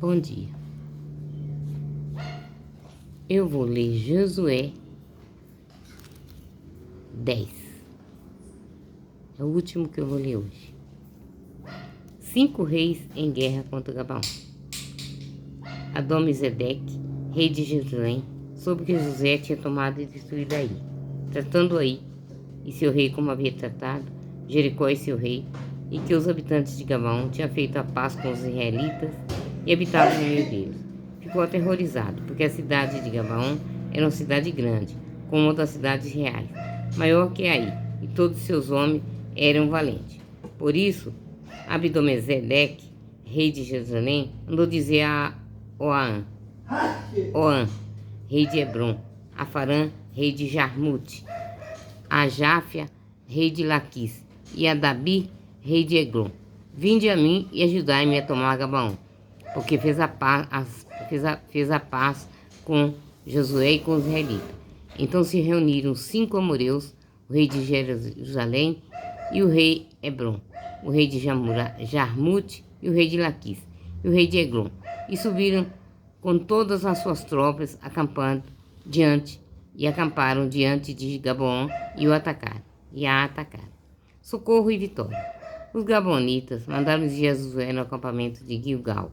Bom dia. Eu vou ler Josué 10. É o último que eu vou ler hoje. 5 reis em guerra contra Gabaon. Adonisedeque, rei de Jerusalém, soube que José tinha tomado e destruído Ai, tratando Ai e seu rei como havia tratado Jericó e seu rei, e que os habitantes de Gabaon tinham feito a paz com os israelitas e habitavam no meio deles. Ficou aterrorizado, porque a cidade de Gabaon era uma cidade grande, como uma das cidades reais, maior que Ai, e todos seus homens eram valentes. Por isso, Adonisedeque, rei de Jerusalém, mandou dizer a Oan, rei de Hebron, a Farã, rei de Jarmute, a Jáfia, rei de Laquis, e a Dabi, rei de Eglon: vinde a mim e ajudai-me a tomar Gabaon, porque fez a paz com Josué e com os israelitas. Então se reuniram 5 amoreus, o rei de Jerusalém e o rei Hebron, o rei de Jarmute e o rei de Laquis e o rei de Eglon, e subiram com todas as suas tropas, acamparam diante de Gabaon e a atacaram. Socorro e vitória. Os Gabaonitas mandaram dizer a Josué no acampamento de Gilgal: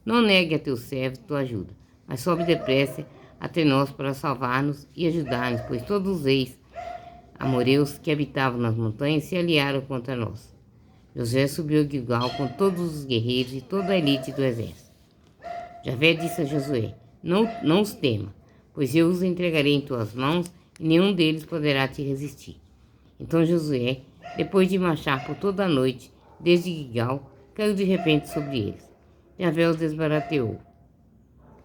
não negue a teu servo tua ajuda, mas sobe depressa até nós para salvar-nos e ajudar-nos, pois todos os reis amoreus que habitavam nas montanhas se aliaram contra nós. Josué subiu a Gilgal com todos os guerreiros e toda a elite do exército. Javé disse a Josué: não os tema, pois eu os entregarei em tuas mãos e nenhum deles poderá te resistir. Então Josué, depois de marchar por toda a noite, desde Gilgal, caiu de repente sobre eles. Javé os desbarateou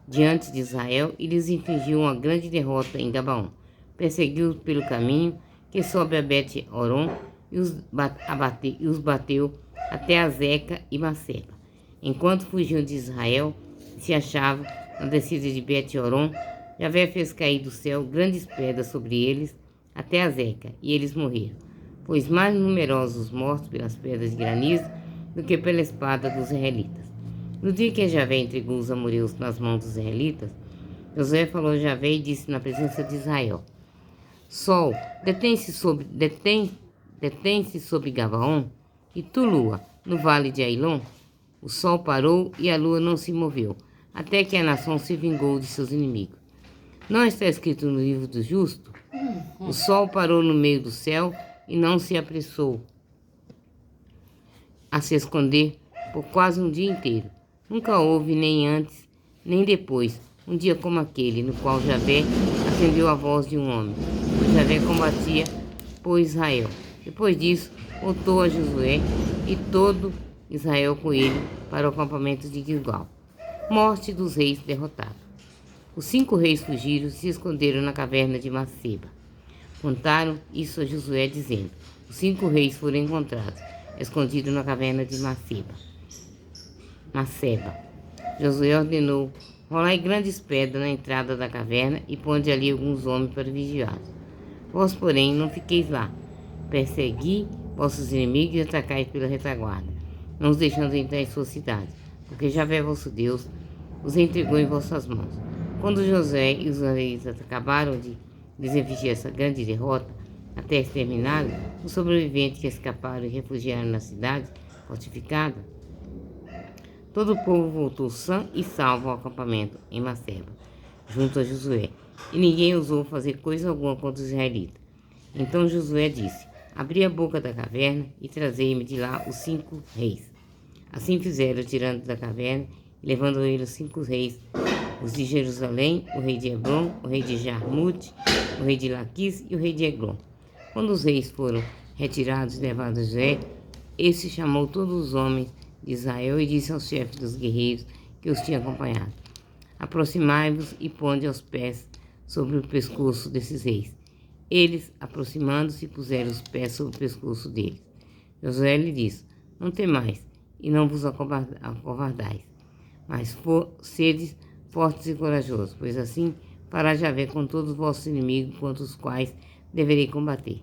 diante de Israel e lhes infligiu uma grande derrota em Gabaon. Perseguiu-os pelo caminho que sobe a Bet-Horon e os bateu até Azeca e Maceba. Enquanto fugiam de Israel e se achavam na descida de Bet-Horon, Javé fez cair do céu grandes pedras sobre eles até Azeca, e eles morreram, pois mais numerosos os mortos pelas pedras de granizo do que pela espada dos israelitas. No dia que Javé entregou os amoreus nas mãos dos israelitas, Josué falou a Javé e disse na presença de Israel: Sol, detém-se sobre Gabaon, e tu, lua, no vale de Ailon. O sol parou e a lua não se moveu, até que a nação se vingou de seus inimigos. Não está escrito no livro do justo? O sol parou no meio do céu e não se apressou a se esconder por quase um dia inteiro. Nunca houve, nem antes, nem depois, um dia como aquele, no qual Javé acendeu a voz de um homem, pois Javé combatia por Israel. Depois disso, voltou a Josué e todo Israel com ele para o acampamento de Gilgal. Morte dos reis derrotados. Os 5 reis fugiram e se esconderam na caverna de Maceba. Contaram isso a Josué, dizendo: os 5 reis foram encontrados, escondidos na caverna de Maceba. Josué ordenou: rolai grandes pedras na entrada da caverna e ponde ali alguns homens para vigiá-los. Vós, porém, não fiqueis lá. Persegui vossos inimigos e atacai pela retaguarda, não os deixando entrar em sua cidade, porque Javé vosso Deus os entregou em vossas mãos. Quando Josué e os israelitas acabaram de desinfligir essa grande derrota, até exterminarem os sobreviventes que escaparam e refugiaram na cidade fortificada, todo o povo voltou sã e salvo ao acampamento em Maceba, junto a Josué, e ninguém ousou fazer coisa alguma contra os israelitas. Então Josué disse: abri a boca da caverna e trazei-me de lá os 5 reis. Assim fizeram, tirando da caverna e levando ele os 5 reis, os de Jerusalém, o rei de Hebron, o rei de Jarmute, o rei de Laquis e o rei de Eglon. Quando os reis foram retirados e levados a Josué, esse chamou todos os homens de Israel e disse aos chefes dos guerreiros que os tinham acompanhado: aproximai-vos e ponde aos pés sobre o pescoço desses reis. Eles, aproximando-se, puseram os pés sobre o pescoço deles. Josué lhe disse: não temais e não vos acovardais, mas sedes fortes e corajosos, pois assim fará Javé com todos os vossos inimigos, contra os quais deverei combater.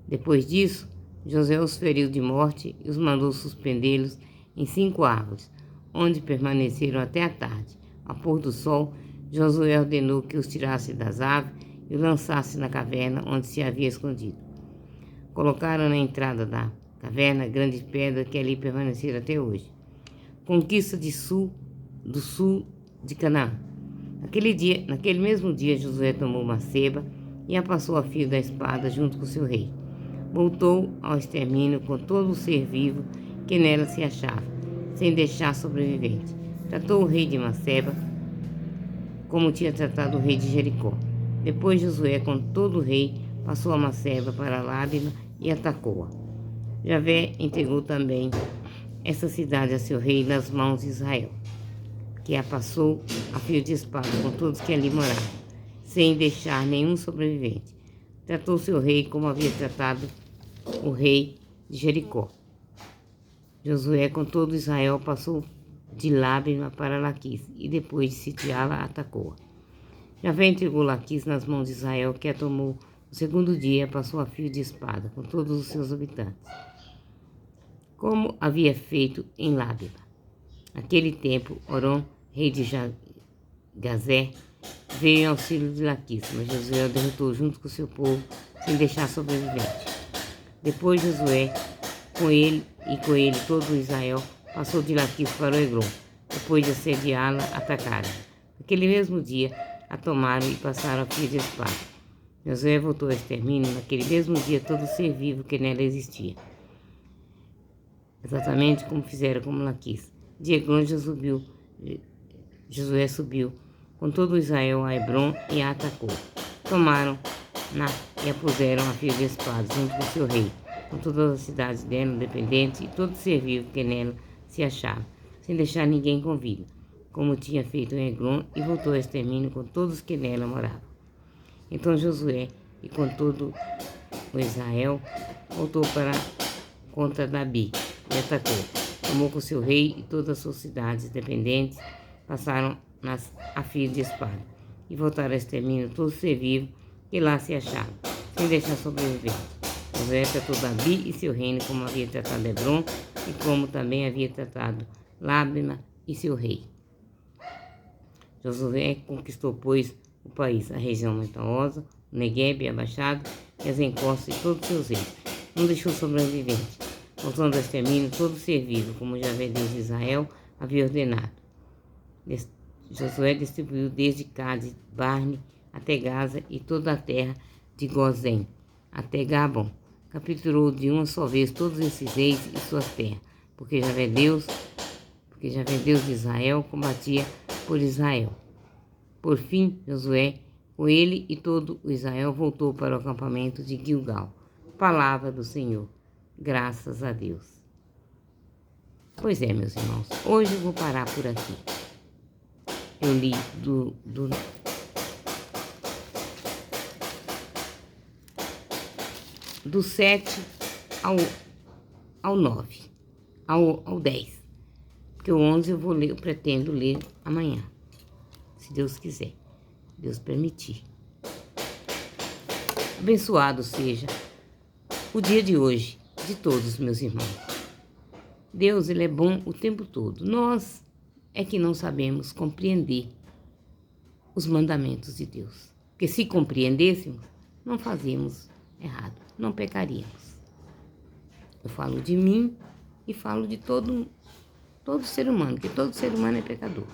Depois disso, Josué os feriu de morte e os mandou suspendê-los em 5 árvores, onde permaneceram até a tarde. Ao pôr do sol, Josué ordenou que os tirasse das aves e os lançasse na caverna onde se havia escondido. Colocaram na entrada da caverna grande pedra que ali permaneceram até hoje. Conquista do sul de Canaã. Naquele mesmo dia, Josué tomou Maceba e a passou a fio da espada junto com seu rei. Voltou ao extermínio com todo o ser vivo que nela se achava, sem deixar sobrevivente. Tratou o rei de Maceba como tinha tratado o rei de Jericó. Depois Josué, com todo o rei, passou a Maceba para Lábina e atacou-a. Javé entregou também essa cidade a seu rei nas mãos de Israel, que a passou a fio de espada com todos que ali moravam, sem deixar nenhum sobrevivente. Tratou seu rei como havia tratado o rei de Jericó. Josué, com todo Israel, passou de Lábina para Laquis, e depois de sitiá-la, atacou-a. Javé entregou Laquis nas mãos de Israel, que a tomou no segundo dia, passou a fio de espada com todos os seus habitantes, como havia feito em Lábina. Naquele tempo, Orão, rei de Gazé, veio em auxílio de Laquis, mas Josué o derrotou junto com seu povo, sem deixar sobrevivente. Depois Josué, com ele todo Israel, passou de Laquis para o Eglon. Depois de assediá-la, atacaram. Naquele mesmo dia, a tomaram e passaram a fio de espada. Josué voltou ao extermínio naquele mesmo dia todo ser vivo que nela existia, exatamente como fizeram com Laquis. De Eglon, Josué subiu com todo Israel a Hebron e a atacou. Tomaram-na e a puseram a fio de espada junto com seu rei, com todas as cidades dela, dependentes e todo ser vivo que nela se achava, sem deixar ninguém com vida, como tinha feito em Eglon, e voltou ao extermínio com todos que nela moravam. Então Josué, e com todo o Israel, voltou contra Dabi e atacou. Tomou com seu rei e todas as suas cidades dependentes, passaram a fio de espada, e voltaram ao extermínio todo ser vivo que lá se achava, sem deixar sobrevivente. Josué tratou Dabi e seu reino como havia tratado Hebron, e como também havia tratado Lábina e seu rei. Josué conquistou, pois, o país, a região montanhosa, o Neguebe, a Baixada e as encostas e todos seus reis. Não deixou sobrevivente, voltando ao extermínio todo ser vivo, como Javé, Deus de Israel, havia ordenado. Josué distribuiu desde Cádiz, Barne, até Gaza e toda a terra de Gozém, até Gabon. Capturou de uma só vez todos esses reis e suas terras, porque Javé, Deus de Israel, combatia por Israel. Por fim, Josué, com ele e todo o Israel, voltou para o acampamento de Gilgal. Palavra do Senhor. Graças a Deus. Pois é, meus irmãos, hoje eu vou parar por aqui. Eu li do 7 ao 9, ao 10. Porque o 11 eu pretendo ler amanhã, se Deus quiser, Deus permitir. Abençoado seja o dia de hoje, de todos, meus irmãos. Deus, Ele é bom o tempo todo. Nós é que não sabemos compreender os mandamentos de Deus. Porque se compreendêssemos, não fazíamos errado, não pecaríamos. Eu falo de mim e falo de todo ser humano, porque todo ser humano é pecador.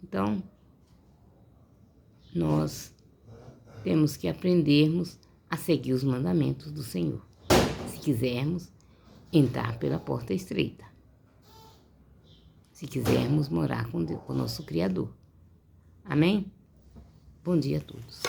Então, nós temos que aprendermos a seguir os mandamentos do Senhor, se quisermos entrar pela porta estreita, se quisermos morar com Deus, com o nosso Criador. Amém? Bom dia a todos.